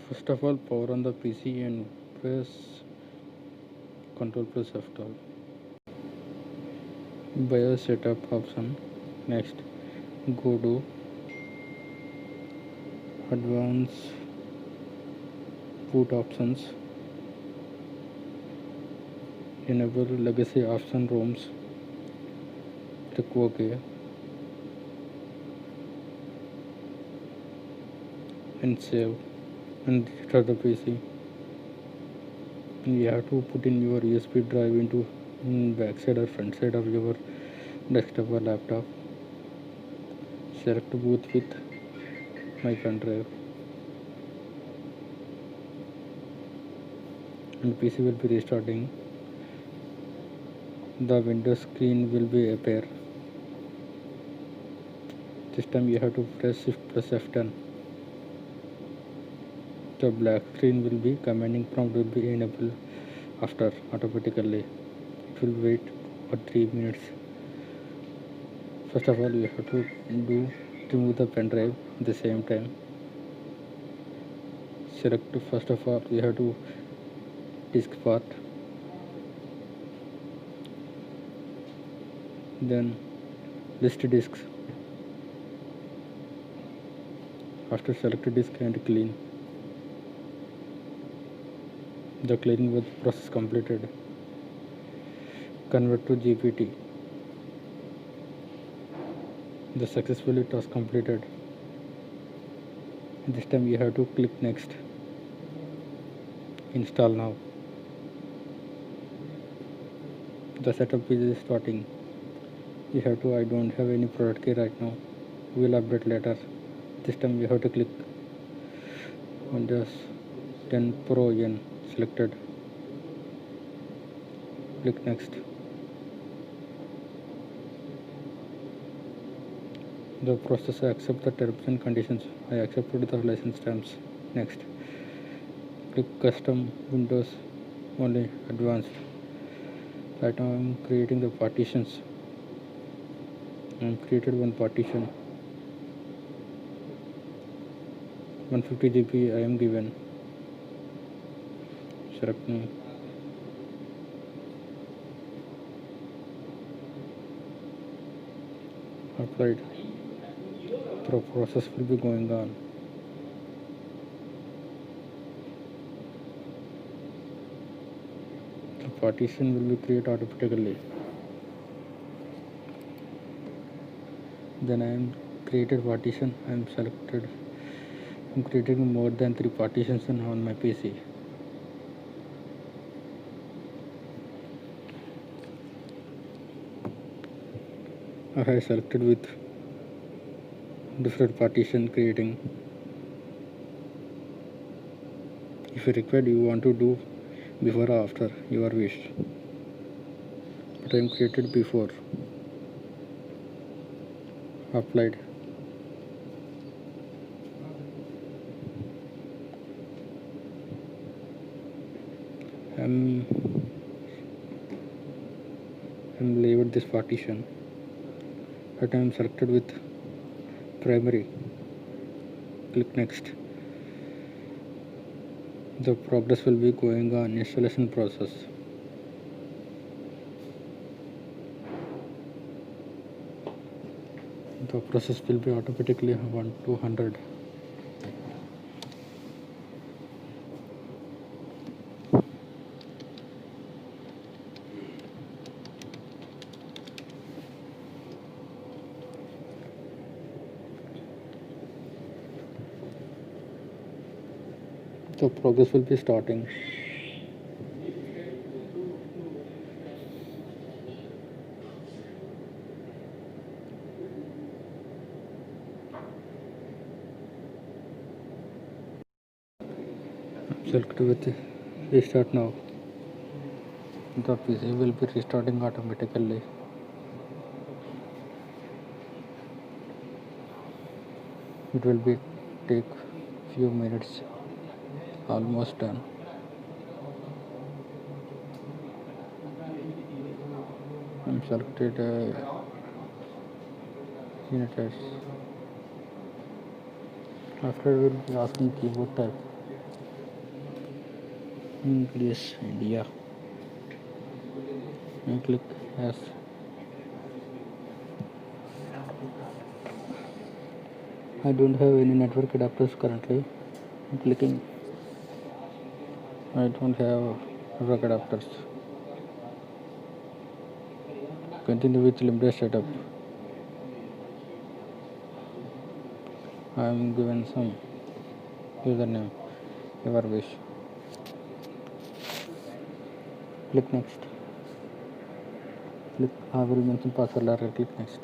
First of all, power on the PC and press Ctrl plus F12. BIOS setup option. Next, go to Advanced Boot Options. Enable Legacy Option ROMs. Click OK and save and restart the PC. You have to put in your USB drive into back side or front side of your desktop or laptop. Select boot with my pen drive and PC will be restarting. The Windows screen will be appear. This time you have to press Shift plus F10. The black screen will be commanding prompt will be enabled after automatically. It will wait for 3 minutes. First of all, you have to remove the pen drive at the same time. Select first of all you have to disk part, then list disks. After select disk and clean. The cleaning was process completed. Convert to GPT. The successfully task completed. This time you have to click next. Install now. The setup is starting. You have to, I don't have any product key right now. We'll update later. This time you have to click Windows 10 Pro N selected. Click next. The processor accept the terms and conditions. I accepted the license terms. Next. Click custom Windows only advanced. Right now I am creating the partitions. I am created one partition. 150 GB I am given. Select me. Applied. The process will be going on. The partition will be created automatically. Then I am created partition. I am selected. I am creating more than 3 partitions on my PC. I have selected with different partition creating. If you required, you want to do before or after your wish. But I am created before. Applied. I'm labeled this partition. But I am selected with primary. Click next. The progress will be going on installation process. The process will be automatically 1 to 100. The progress will be starting. Select with restart now. The PC will be restarting automatically. It will be take few minutes. Almost done. I'm selected unit tests. After we will be asking keyboard type. English India. I click yes. I don't have any network adapters currently. I'm clicking. I don't have network adapters. Continue with limited setup. I am given some username. Your wish. Click next. Click. I will mention password later. Click next.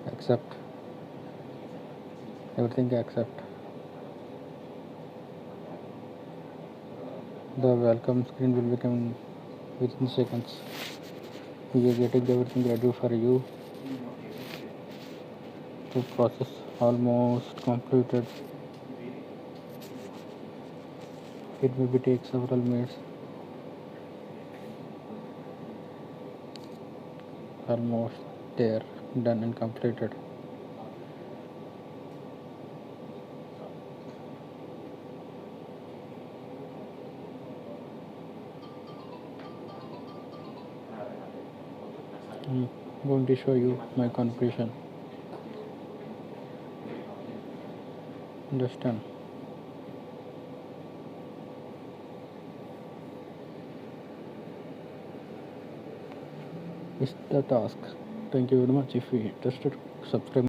Accept. Everything accept. The welcome screen will become within seconds. We are getting everything ready for you to process. Almost completed. It maybe take several minutes. Almost there. Done and completed. I'm going to show you my configuration. Understand? It's the task. Thank you very much. If you interested, subscribe.